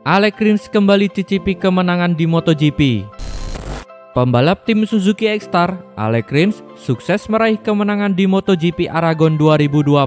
Alex Rins kembali cicipi kemenangan di MotoGP. Pembalap tim Suzuki X-Star, Alex Rins, sukses meraih kemenangan di MotoGP Aragon 2020.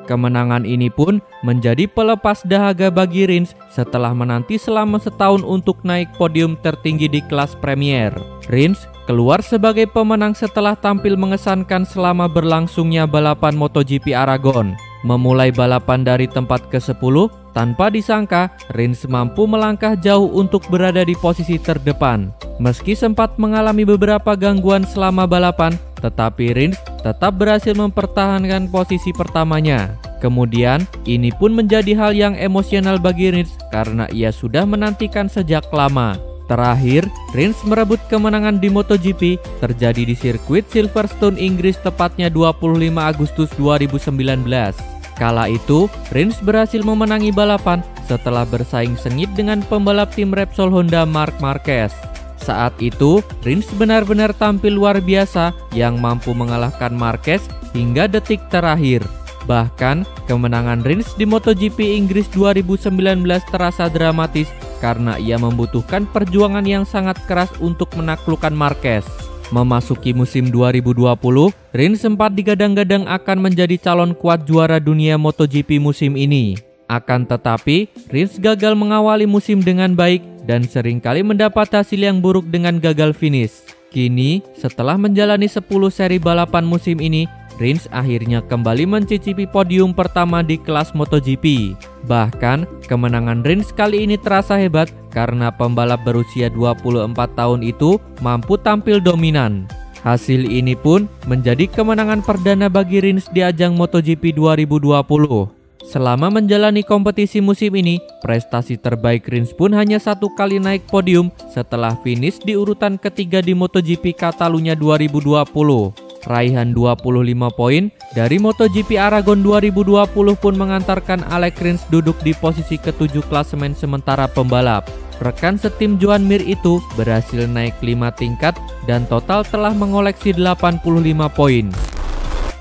Kemenangan ini pun menjadi pelepas dahaga bagi Rins setelah menanti selama setahun untuk naik podium tertinggi di kelas Premier. Rins keluar sebagai pemenang setelah tampil mengesankan selama berlangsungnya balapan MotoGP Aragon. Memulai balapan dari tempat ke-10, tanpa disangka Rins mampu melangkah jauh untuk berada di posisi terdepan. Meski sempat mengalami beberapa gangguan selama balapan, tetapi Rins tetap berhasil mempertahankan posisi pertamanya. Kemudian, ini pun menjadi hal yang emosional bagi Rins karena ia sudah menantikan sejak lama. Terakhir, Rins merebut kemenangan di MotoGP terjadi di sirkuit Silverstone, Inggris, tepatnya 25 Agustus 2019. Kala itu, Rins berhasil memenangi balapan setelah bersaing sengit dengan pembalap tim Repsol Honda Marc Marquez. Saat itu, Rins benar-benar tampil luar biasa yang mampu mengalahkan Marquez hingga detik terakhir. Bahkan, kemenangan Rins di MotoGP Inggris 2019 terasa dramatis karena ia membutuhkan perjuangan yang sangat keras untuk menaklukkan Marquez. Memasuki musim 2020, Rins sempat digadang-gadang akan menjadi calon kuat juara dunia MotoGP musim ini. Akan tetapi, Rins gagal mengawali musim dengan baik dan seringkali mendapat hasil yang buruk dengan gagal finish. Kini, setelah menjalani 10 seri balapan musim ini, Rins akhirnya kembali mencicipi podium pertama di kelas MotoGP. Bahkan, kemenangan Rins kali ini terasa hebat karena pembalap berusia 24 tahun itu mampu tampil dominan. Hasil ini pun menjadi kemenangan perdana bagi Rins di ajang MotoGP 2020. Selama menjalani kompetisi musim ini, prestasi terbaik Rins pun hanya satu kali naik podium setelah finish di urutan ketiga di MotoGP Catalunya 2020. Raihan 25 poin dari MotoGP Aragon 2020 pun mengantarkan Alex Rins duduk di posisi ke-7 klasemen sementara pembalap. Rekan setim Joan Mir itu berhasil naik 5 tingkat dan total telah mengoleksi 85 poin.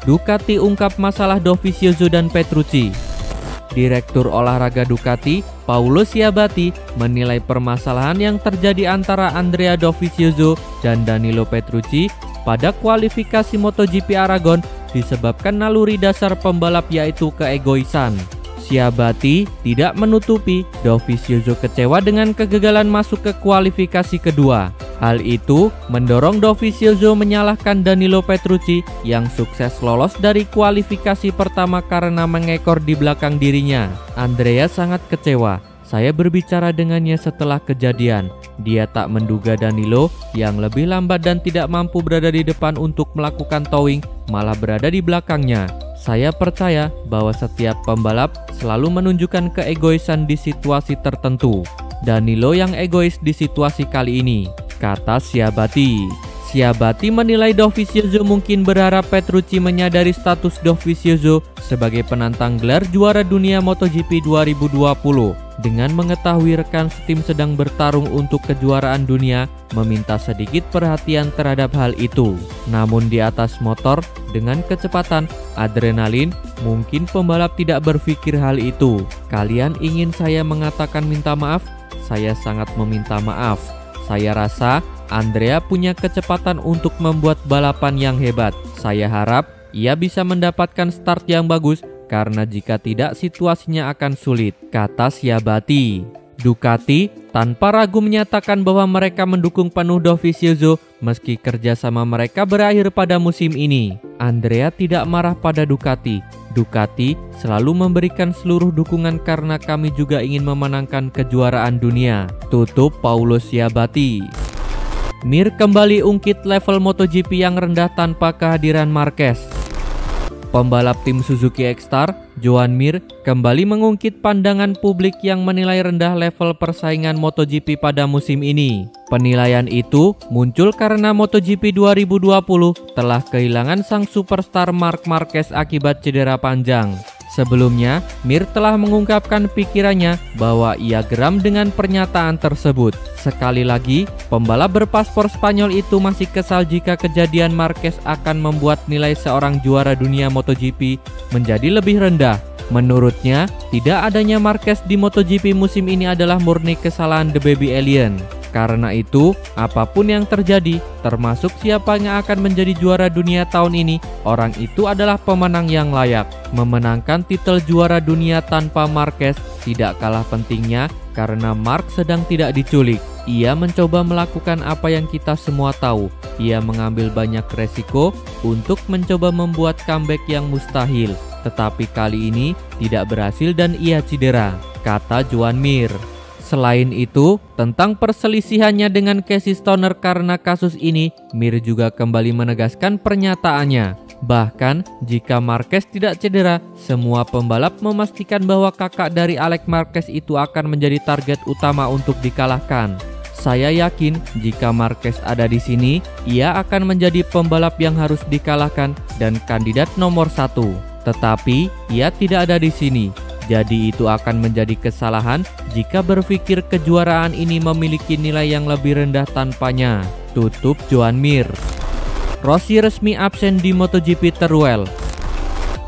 Ducati ungkap masalah Dovizioso dan Petrucci. Direktur olahraga Ducati, Paulo Ciabatti, menilai permasalahan yang terjadi antara Andrea Dovizioso dan Danilo Petrucci pada kualifikasi MotoGP Aragon disebabkan naluri dasar pembalap yaitu keegoisan. Ciabatti tidak menutupi Dovizioso kecewa dengan kegagalan masuk ke kualifikasi kedua. Hal itu mendorong Dovizioso menyalahkan Danilo Petrucci yang sukses lolos dari kualifikasi pertama karena mengekor di belakang dirinya. Andrea sangat kecewa. Saya berbicara dengannya setelah kejadian. Dia tak menduga Danilo yang lebih lambat dan tidak mampu berada di depan untuk melakukan towing malah berada di belakangnya. Saya percaya bahwa setiap pembalap selalu menunjukkan keegoisan di situasi tertentu. Danilo yang egois di situasi kali ini, kata Ciabatti. Ciabatti menilai Dovizioso mungkin berharap Petrucci menyadari status Dovizioso sebagai penantang gelar juara dunia MotoGP 2020. Dengan mengetahui rekan setim sedang bertarung untuk kejuaraan dunia, meminta sedikit perhatian terhadap hal itu. Namun di atas motor, dengan kecepatan, adrenalin, mungkin pembalap tidak berpikir hal itu. Kalian ingin saya mengatakan minta maaf? Saya sangat meminta maaf. Saya rasa Andrea punya kecepatan untuk membuat balapan yang hebat. Saya harap ia bisa mendapatkan start yang bagus karena jika tidak situasinya akan sulit, kata Ciabatti. Ducati tanpa ragu menyatakan bahwa mereka mendukung penuh Dovizioso meski kerjasama mereka berakhir pada musim ini. Andrea tidak marah pada Ducati. Ducati selalu memberikan seluruh dukungan karena kami juga ingin memenangkan kejuaraan dunia, tutup Paulo Ciabatti. Mir kembali ungkit level MotoGP yang rendah tanpa kehadiran Marquez. Pembalap tim Suzuki X-Star, Joan Mir, kembali mengungkit pandangan publik yang menilai rendah level persaingan MotoGP pada musim ini. Penilaian itu muncul karena MotoGP 2020 telah kehilangan sang superstar Marc Marquez akibat cedera panjang. Sebelumnya, Mir telah mengungkapkan pikirannya bahwa ia geram dengan pernyataan tersebut. Sekali lagi, pembalap berpaspor Spanyol itu masih kesal jika kejadian Marquez akan membuat nilai seorang juara dunia MotoGP menjadi lebih rendah. Menurutnya, tidak adanya Marquez di MotoGP musim ini adalah murni kesalahan The Baby Alien. Karena itu, apapun yang terjadi, termasuk siapa yang akan menjadi juara dunia tahun ini, orang itu adalah pemenang yang layak. Memenangkan titel juara dunia tanpa Marquez tidak kalah pentingnya karena Mark sedang tidak diculik. Ia mencoba melakukan apa yang kita semua tahu. Ia mengambil banyak resiko untuk mencoba membuat comeback yang mustahil. Tetapi kali ini tidak berhasil dan ia cedera, kata Joan Mir. Selain itu, tentang perselisihannya dengan Casey Stoner karena kasus ini, Mir juga kembali menegaskan pernyataannya. Bahkan, jika Marquez tidak cedera, semua pembalap memastikan bahwa kakak dari Alex Marquez itu akan menjadi target utama untuk dikalahkan. Saya yakin jika Marquez ada di sini, ia akan menjadi pembalap yang harus dikalahkan dan kandidat nomor 1. Tetapi, ia tidak ada di sini. Jadi itu akan menjadi kesalahan jika berpikir kejuaraan ini memiliki nilai yang lebih rendah tanpanya, tutup Joan Mir. Rossi resmi absen di MotoGP Teruel.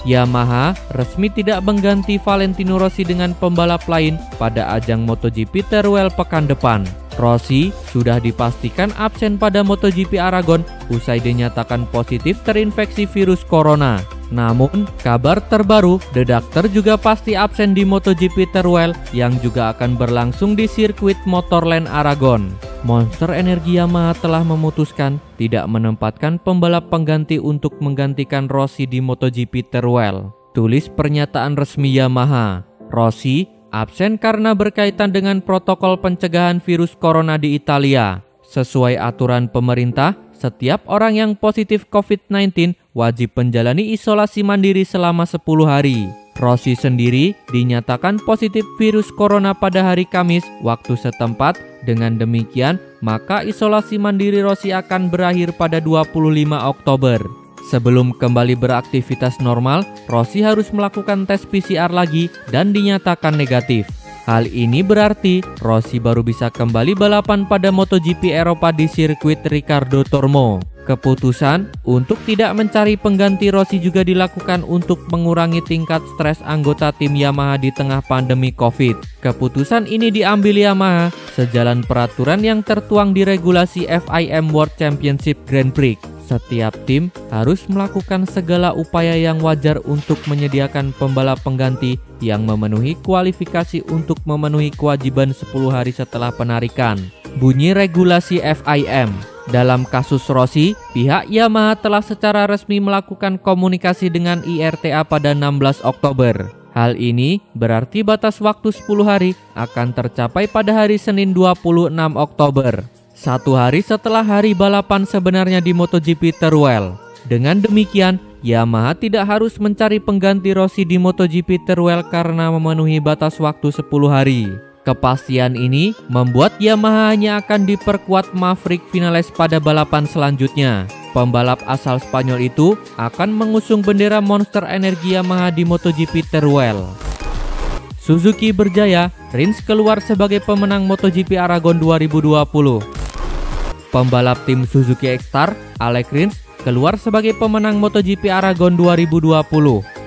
Yamaha resmi tidak mengganti Valentino Rossi dengan pembalap lain pada ajang MotoGP Teruel pekan depan. Rossi sudah dipastikan absen pada MotoGP Aragon usai dinyatakan positif terinfeksi virus corona. Namun, kabar terbaru, The Doctor juga pasti absen di MotoGP Teruel yang juga akan berlangsung di sirkuit Motorland Aragon. Monster Energi Yamaha telah memutuskan tidak menempatkan pembalap pengganti untuk menggantikan Rossi di MotoGP Teruel. Tulis pernyataan resmi Yamaha. Rossi absen karena berkaitan dengan protokol pencegahan virus corona di Italia. Sesuai aturan pemerintah, setiap orang yang positif COVID-19 wajib menjalani isolasi mandiri selama 10 hari. Rossi sendiri dinyatakan positif virus corona pada hari Kamis waktu setempat. Dengan demikian, maka isolasi mandiri Rossi akan berakhir pada 25 Oktober. Sebelum kembali beraktivitas normal, Rossi harus melakukan tes PCR lagi dan dinyatakan negatif. Hal ini berarti Rossi baru bisa kembali balapan pada MotoGP Eropa di sirkuit Ricardo Tormo. Keputusan untuk tidak mencari pengganti Rossi juga dilakukan untuk mengurangi tingkat stres anggota tim Yamaha di tengah pandemi Covid. Keputusan ini diambil Yamaha sejalan peraturan yang tertuang di regulasi FIM World Championship Grand Prix. Setiap tim harus melakukan segala upaya yang wajar untuk menyediakan pembalap pengganti yang memenuhi kualifikasi untuk memenuhi kewajiban 10 hari setelah penarikan. Bunyi regulasi FIM. Dalam kasus Rossi, pihak Yamaha telah secara resmi melakukan komunikasi dengan IRTA pada 16 Oktober. Hal ini berarti batas waktu 10 hari akan tercapai pada hari Senin 26 Oktober. 1 hari setelah hari balapan sebenarnya di MotoGP Teruel. Dengan demikian, Yamaha tidak harus mencari pengganti Rossi di MotoGP Teruel karena memenuhi batas waktu 10 hari. Kepastian ini membuat Yamaha hanya akan diperkuat Maverick Vinales pada balapan selanjutnya. Pembalap asal Spanyol itu akan mengusung bendera Monster Energi Yamaha di MotoGP Teruel. Suzuki berjaya, Rins keluar sebagai pemenang MotoGP Aragon 2020. Pembalap tim Suzuki X-Star, Alex Rins, keluar sebagai pemenang MotoGP Aragon 2020.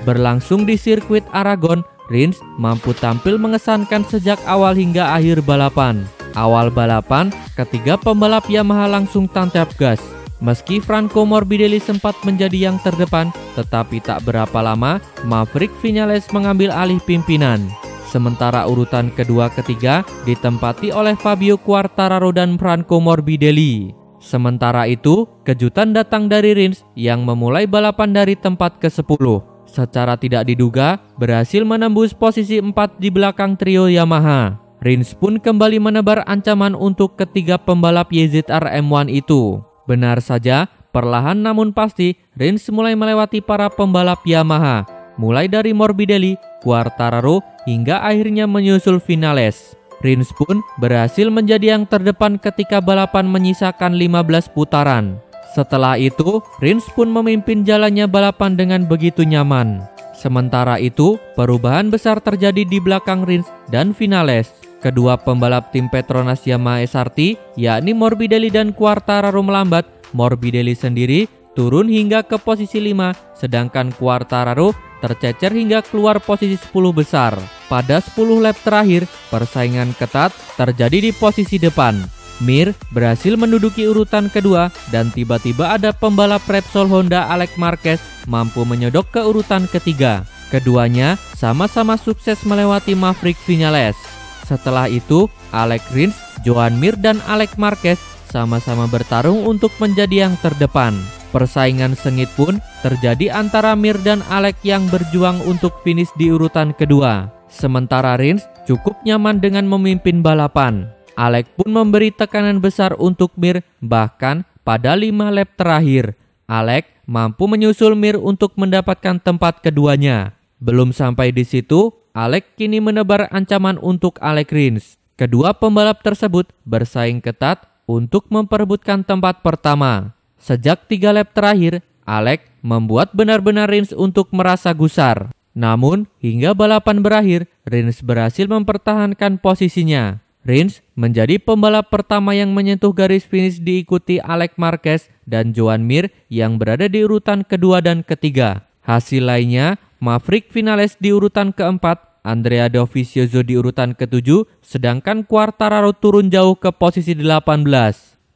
Berlangsung di sirkuit Aragon, Rins mampu tampil mengesankan sejak awal hingga akhir balapan. Awal balapan, ketiga pembalap Yamaha langsung tancap gas. Meski Franco Morbidelli sempat menjadi yang terdepan, tetapi tak berapa lama Maverick Vinales mengambil alih pimpinan. Sementara urutan kedua-ketiga ditempati oleh Fabio Quartararo dan Franco Morbidelli. Sementara itu, kejutan datang dari Rins yang memulai balapan dari tempat ke-10. Secara tidak diduga, berhasil menembus posisi 4 di belakang trio Yamaha. Rins pun kembali menebar ancaman untuk ketiga pembalap YZR M1 itu. Benar saja, perlahan namun pasti, Rins mulai melewati para pembalap Yamaha. Mulai dari Morbidelli, Quartararo, hingga akhirnya menyusul Vinales. Rins pun berhasil menjadi yang terdepan ketika balapan menyisakan 15 putaran. Setelah itu, Rins pun memimpin jalannya balapan dengan begitu nyaman. Sementara itu, perubahan besar terjadi di belakang Rins dan Vinales. Kedua pembalap tim Petronas Yamaha SRT, yakni Morbidelli dan Quartararo melambat. Morbidelli sendiri turun hingga ke posisi 5, sedangkan Quartararo tercecer hingga keluar posisi 10 besar. Pada 10 lap terakhir, persaingan ketat terjadi di posisi depan. Mir berhasil menduduki urutan kedua dan tiba-tiba ada pembalap Repsol Honda Alex Marquez mampu menyodok ke urutan ketiga. Keduanya sama-sama sukses melewati Maverick Viñales. Setelah itu, Alex Rins, Joan Mir dan Alex Marquez sama-sama bertarung untuk menjadi yang terdepan. Persaingan sengit pun terjadi antara Mir dan Alex yang berjuang untuk finish di urutan kedua. Sementara Rins cukup nyaman dengan memimpin balapan. Alex pun memberi tekanan besar untuk Mir, bahkan pada 5 lap terakhir. Alex mampu menyusul Mir untuk mendapatkan tempat keduanya. Belum sampai di situ, Alex kini menebar ancaman untuk Alex Rins. Kedua pembalap tersebut bersaing ketat untuk memperebutkan tempat pertama. Sejak 3 lap terakhir, Alex membuat benar-benar Rins untuk merasa gusar. Namun, hingga balapan berakhir, Rins berhasil mempertahankan posisinya. Rins menjadi pembalap pertama yang menyentuh garis finish diikuti Alex Marquez dan Joan Mir yang berada di urutan kedua dan ketiga. Hasil lainnya, Maverick Viñales di urutan keempat, Andrea Dovizioso di urutan ketujuh, sedangkan Quartararo turun jauh ke posisi 18.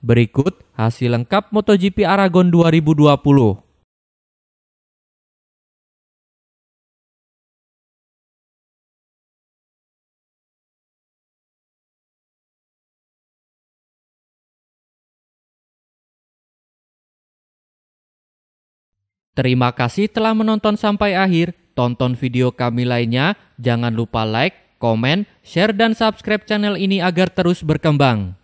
Berikut hasil lengkap MotoGP Aragon 2020. Terima kasih telah menonton sampai akhir. Tonton video kami lainnya. Jangan lupa like, komen, share, dan subscribe channel ini agar terus berkembang.